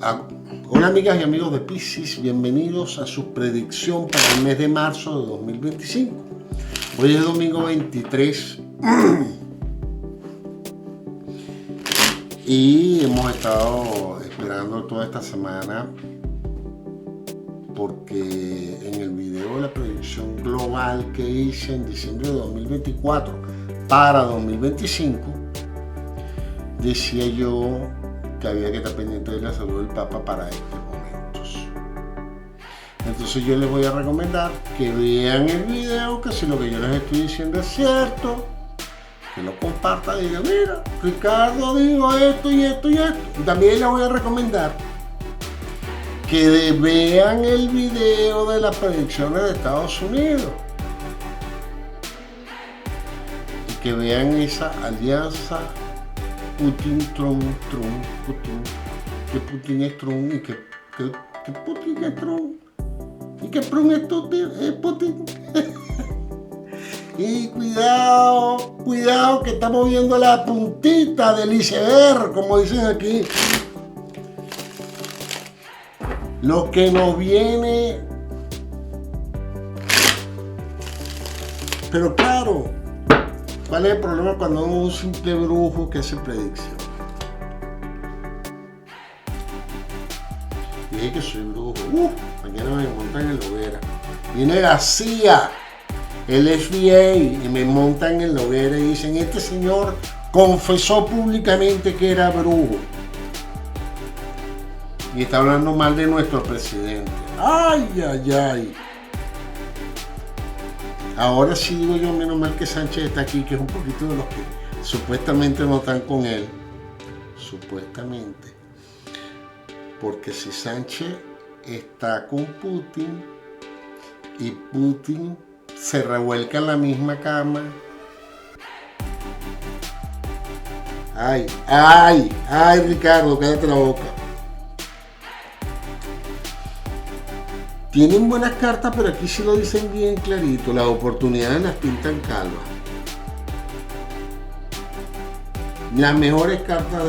Ah, hola amigas y amigos de Piscis, bienvenidos a su predicción para el mes de marzo de 2025. Hoy es domingo 23 y hemos estado esperando toda esta semana porque en el video de la predicción global que hice en diciembre de 2024 para 2025 decía yo que había que estar pendiente de la salud del Papa para estos momentos. Entonces yo les voy a recomendar que vean el video, que si lo que yo les estoy diciendo es cierto, que lo compartan y digan, mira, Ricardo dijo esto y esto y esto. Y también les voy a recomendar que vean el video de las predicciones de Estados Unidos y que vean esa alianza Putin, Trump, Putin, que Putin es Trump y que Putin es Trump y que Trump es Putin. Y cuidado que estamos viendo la puntita del iceberg, como dicen aquí. Lo que nos viene. Pero claro, ¿cuál es el problema cuando uno es un simple brujo que hace predicción? Dije que soy brujo. Mañana me montan en la hoguera. Viene la CIA, el FBI, y me montan en la hoguera y dicen, este señor confesó públicamente que era brujo. Y está hablando mal de nuestro presidente. ¡Ay, ay, ay! Ahora sí digo yo, menos mal que Sánchez está aquí, que es un poquito de los que supuestamente no están con él. Supuestamente. Porque si Sánchez está con Putin y Putin se revuelca en la misma cama. ¡Ay, ay, ay, Ricardo, cállate la boca! Tienen buenas cartas, pero aquí sí lo dicen bien clarito. Las oportunidades las pintan calvas. Las mejores cartas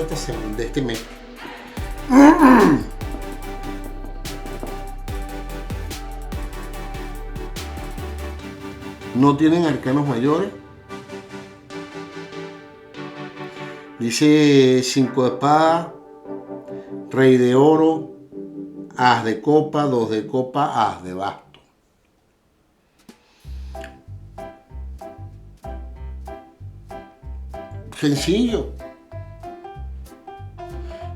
de este mes. No tienen arcanos mayores. Dice 5 de espada, rey de oro, as de copa, 2 de copa, as de basto. Sencillo.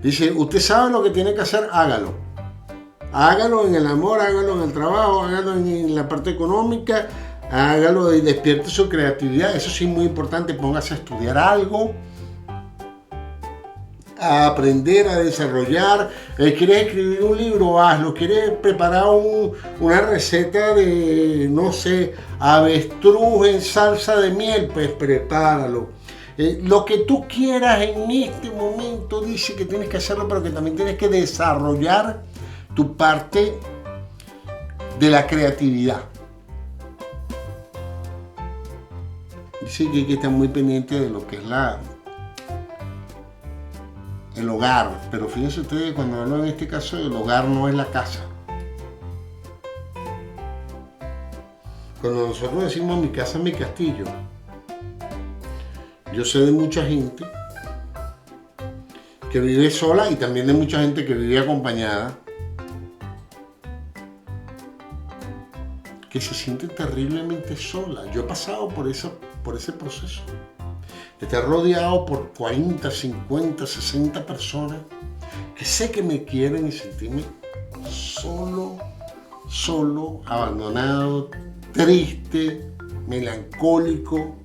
Dice, usted sabe lo que tiene que hacer, hágalo. Hágalo en el amor, hágalo en el trabajo, hágalo en la parte económica, hágalo y despierte su creatividad. Eso sí es muy importante, póngase a estudiar algo, a aprender, a desarrollar. ¿Quieres escribir un libro? Hazlo. ¿Quieres preparar una receta de, no sé, avestruz en salsa de miel? Pues prepáralo. Lo que tú quieras en este momento, dice que tienes que hacerlo, pero que también tienes que desarrollar tu parte de la creatividad. Dice que hay que estar muy pendiente de lo que es el hogar, pero fíjense ustedes, cuando hablo en este caso, el hogar no es la casa. Cuando nosotros decimos mi casa es mi castillo, yo sé de mucha gente que vive sola y también de mucha gente que vive acompañada, que se siente terriblemente sola. Yo he pasado por ese proceso. Estar rodeado por 40, 50, 60 personas que sé que me quieren y sentirme solo, abandonado, triste, melancólico.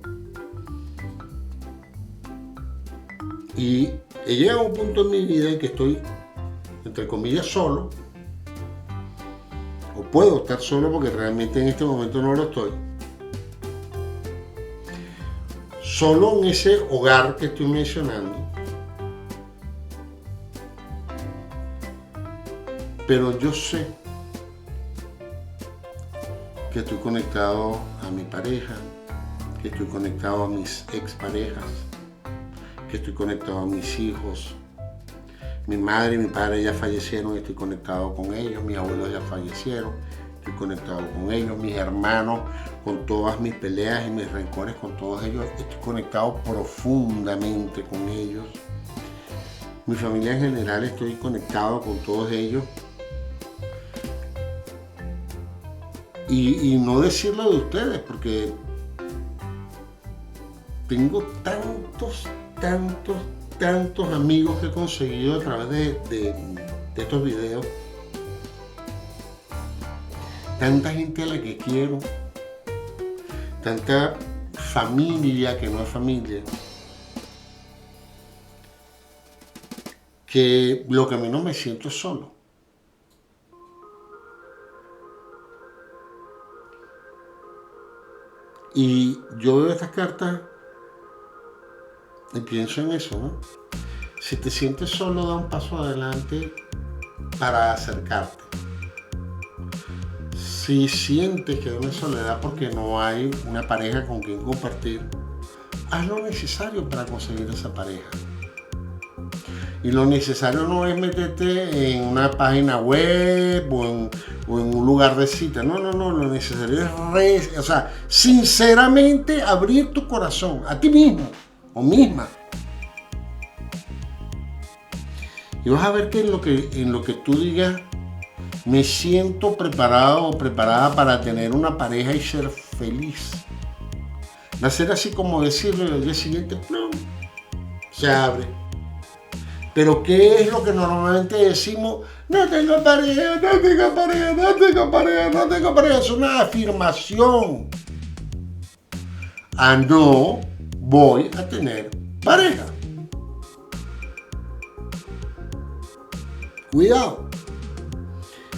Y he llegado a un punto en mi vida en que estoy, entre comillas, solo, o puedo estar solo porque realmente en este momento no lo estoy. Solo en ese hogar que estoy mencionando, pero yo sé que estoy conectado a mi pareja, que estoy conectado a mis exparejas, que estoy conectado a mis hijos, Mi madre y mi padre ya fallecieron, estoy conectado con ellos. Mis abuelos ya fallecieron, estoy conectado con ellos. Mis hermanos, con todas mis peleas y mis rencores con todos ellos, estoy conectado profundamente con ellos. Mi familia en general, estoy conectado con todos ellos. Y no decirlo de ustedes, porque tengo tantos amigos que he conseguido a través de estos videos. Tanta gente a la que quiero. Tanta familia que no es familia. Que lo que a mí no me siento es solo. Y yo veo estas cartas y pienso en eso, ¿no? Si te sientes solo, da un paso adelante para acercarte. Si sientes que hay una soledad porque no hay una pareja con quien compartir, haz lo necesario para conseguir esa pareja. Y lo necesario no es meterte en una página web o en un lugar de cita. No. Lo necesario es sinceramente abrir tu corazón a ti mismo o misma. Y vas a ver que en lo que tú digas, me siento preparado o preparada para tener una pareja y ser feliz. Va a ser así como decirle al día siguiente, no, se abre. Pero ¿qué es lo que normalmente decimos? No tengo pareja. Es una afirmación. No voy a tener pareja. Cuidado.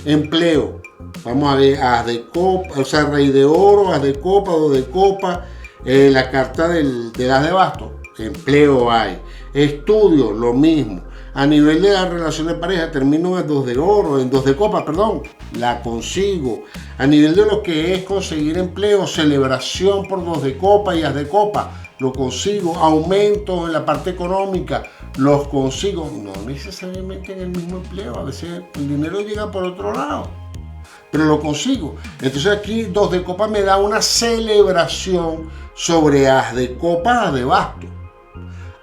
Empleo. Vamos a ver, as de copa, o sea, rey de oro, as de copa, do de copa, la carta del as de bastos. Empleo hay. Estudio, lo mismo. A nivel de la relación de pareja, termino en 2 de oro, en 2 de copa, perdón, la consigo. A nivel de lo que es conseguir empleo, celebración por 2 de copa y as de copa, lo consigo. Aumento en la parte económica, los consigo. No necesariamente en el mismo empleo, a veces el dinero llega por otro lado, pero lo consigo. Entonces aquí 2 de copa me da una celebración sobre as de copa, as de basto.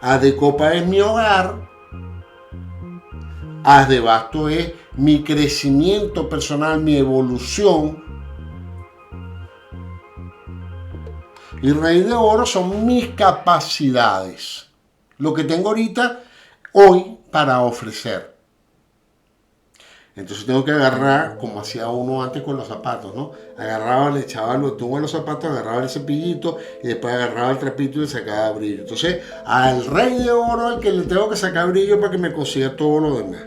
As de copa es mi hogar. As de basto es mi crecimiento personal, mi evolución. Y rey de oro son mis capacidades. Lo que tengo ahorita, hoy, para ofrecer. Entonces tengo que agarrar, como hacía uno antes con los zapatos, ¿no? Agarraba, le echaba el botón a los zapatos, agarraba el cepillito y después agarraba el trapito y le sacaba brillo. Entonces, al rey de oro al que le tengo que sacar brillo para que me consiga todo lo demás.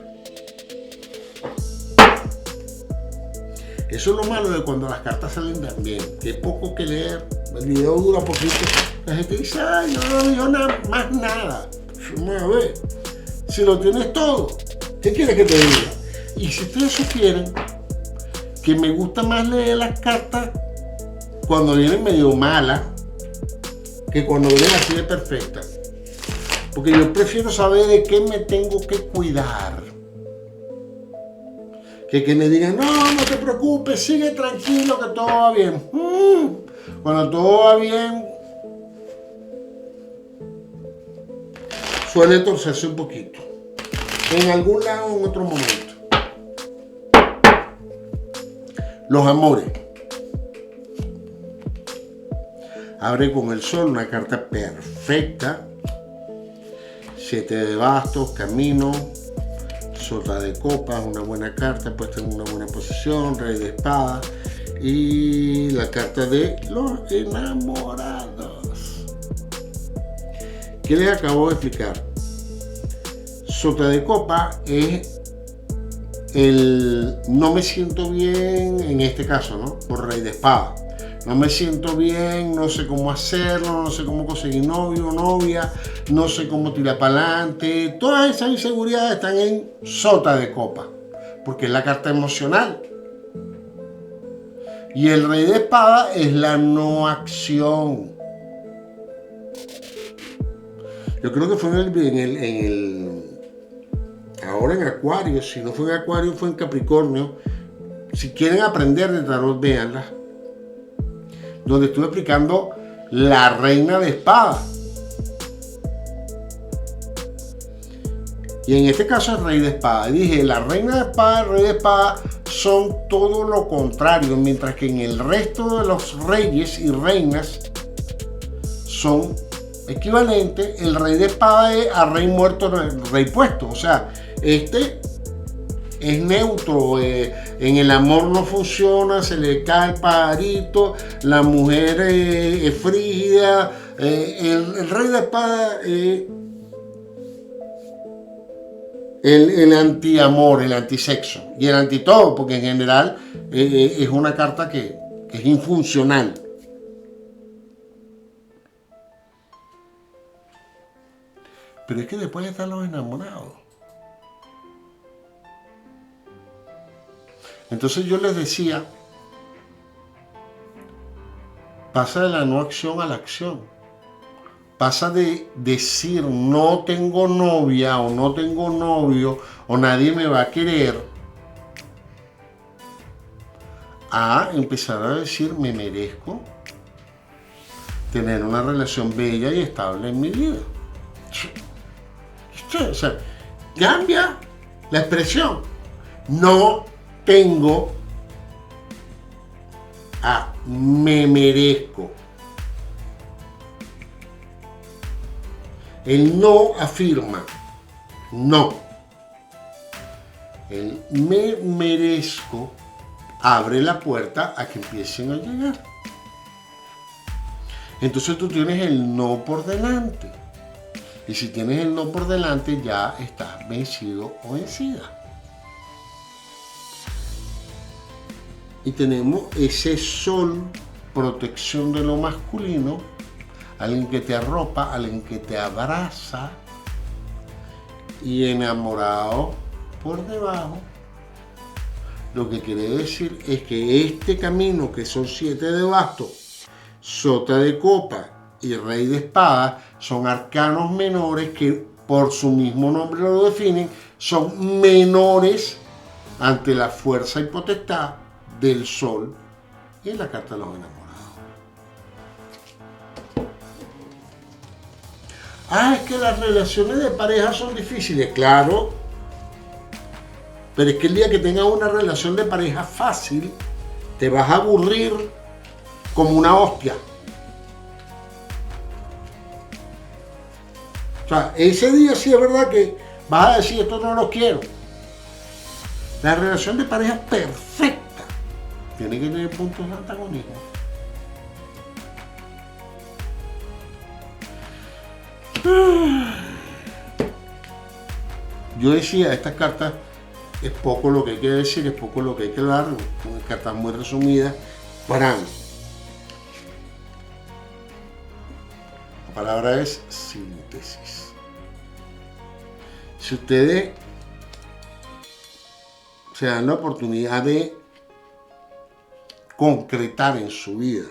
Eso es lo malo de cuando las cartas salen tan bien, que hay poco que leer, el video dura poquito. La gente dice, ay, no digo más nada. A ver, si lo tienes todo, ¿qué quieres que te diga? Y si ustedes supieren que me gusta más leer las cartas cuando vienen medio malas que cuando vienen así de perfectas. Porque yo prefiero saber de qué me tengo que cuidar. Que me digan, no te preocupes, sigue tranquilo que todo va bien. Cuando todo va bien, suele torcerse un poquito. En algún lado o en otro momento. Los amores. Abre con el sol, una carta perfecta. 7 de bastos, camino. Sota de copas, una buena carta, puesta en una buena posición. Rey de espadas. Y la carta de los enamorados. ¿Qué les acabo de explicar? Sota de copa es el no me siento bien en este caso, ¿no? Por rey de espada. No me siento bien, no sé cómo hacerlo, no sé cómo conseguir novio o novia, no sé cómo tirar para adelante. Todas esas inseguridades están en sota de copa, porque es la carta emocional. Y el rey de espada es la no acción. Yo creo que fue en ahora en Acuario, si no fue en Acuario, fue en Capricornio. Si quieren aprender de tarot, véanla. Donde estuve explicando la reina de espada. Y en este caso el rey de espada. Dije, la reina de espada y el rey de espada son todo lo contrario, mientras que en el resto de los reyes y reinas son equivalentes. El rey de espada es a rey muerto, rey puesto. O sea, este es neutro, en el amor no funciona, se le cae el pajarito, la mujer es frígida, el rey de espada es el anti-amor, el antisexo y el anti-todo, porque en general es una carta que es infuncional. Pero es que después están los enamorados. Entonces yo les decía, pasa de la no acción a la acción. Pasa de decir no tengo novia o no tengo novio o nadie me va a querer, a empezar a decir me merezco tener una relación bella y estable en mi vida. O sea, cambia la expresión. No tengo a me merezco. El no afirma, no. El me merezco abre la puerta a que empiecen a llegar. Entonces tú tienes el no por delante. Y si tienes el no por delante, ya estás vencido o vencida. Y tenemos ese sol, protección de lo masculino, alguien que te arropa, alguien que te abraza, y enamorado por debajo. Lo que quiere decir es que este camino, que son 7 de bastos, sota de copa y rey de espada, son arcanos menores que por su mismo nombre lo definen, son menores ante la fuerza y potestad del sol y la carta de los enamorados. Es que las relaciones de pareja son difíciles. Claro, pero es que el día que tengas una relación de pareja fácil, te vas a aburrir como una hostia. O sea, ese día sí es verdad que vas a decir esto no lo quiero. La relación de pareja perfecta tiene que tener puntos de antagonismo. Yo decía, estas cartas es poco lo que hay que decir, es poco lo que hay que hablar, son cartas muy resumidas. La palabra es síntesis. Si ustedes se dan la oportunidad de concretar en su vida,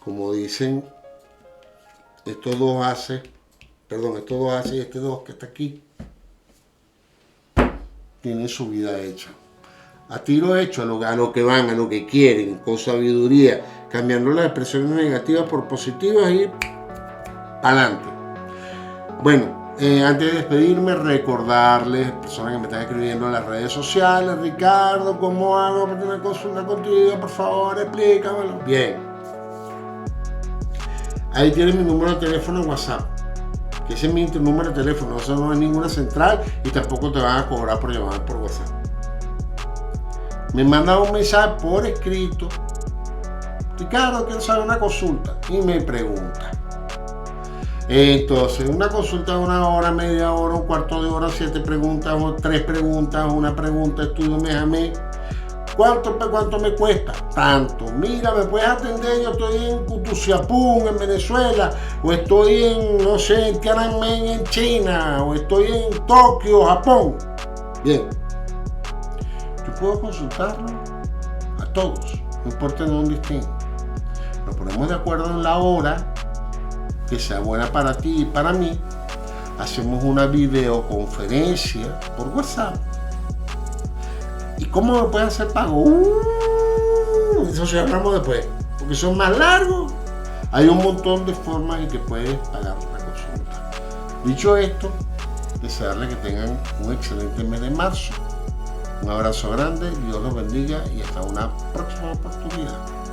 como dicen estos dos haces y este dos que está aquí, tienen su vida hecha. A tiro hecho, a lo que van, a lo que quieren, con sabiduría, cambiando las expresiones negativas por positivas y adelante. Bueno, antes de despedirme, recordarles, personas que me están escribiendo en las redes sociales, Ricardo, ¿cómo hago para tener una consulta contigo? Por favor, explícamelo. Bien. Ahí tienes mi número de teléfono en WhatsApp, que ese es mi número de teléfono, eso no es ninguna central y tampoco te van a cobrar por llamar por WhatsApp. Me mandan un mensaje por escrito, Ricardo, quiero saber una consulta, y me pregunta. Entonces, una consulta de 1 hora, media hora, un cuarto de hora, 7 preguntas, o 3 preguntas, una pregunta, estudio mes a mes. ¿Cuánto me cuesta? Tanto. Mira, me puedes atender, yo estoy en Cutuciapún, en Venezuela, o estoy en, no sé, en Tiananmen, en China, o estoy en Tokio, Japón. Bien. Yo puedo consultarlo a todos, no importa en dónde estén. Nos ponemos de acuerdo en la hora que sea buena para ti y para mí, hacemos una videoconferencia por WhatsApp. ¿Y cómo me puede hacer pago? Eso ya hablamos después, porque son más largos. Hay un montón de formas en que puedes pagar una consulta. Dicho esto, desearles que tengan un excelente mes de marzo. Un abrazo grande, Dios los bendiga y hasta una próxima oportunidad.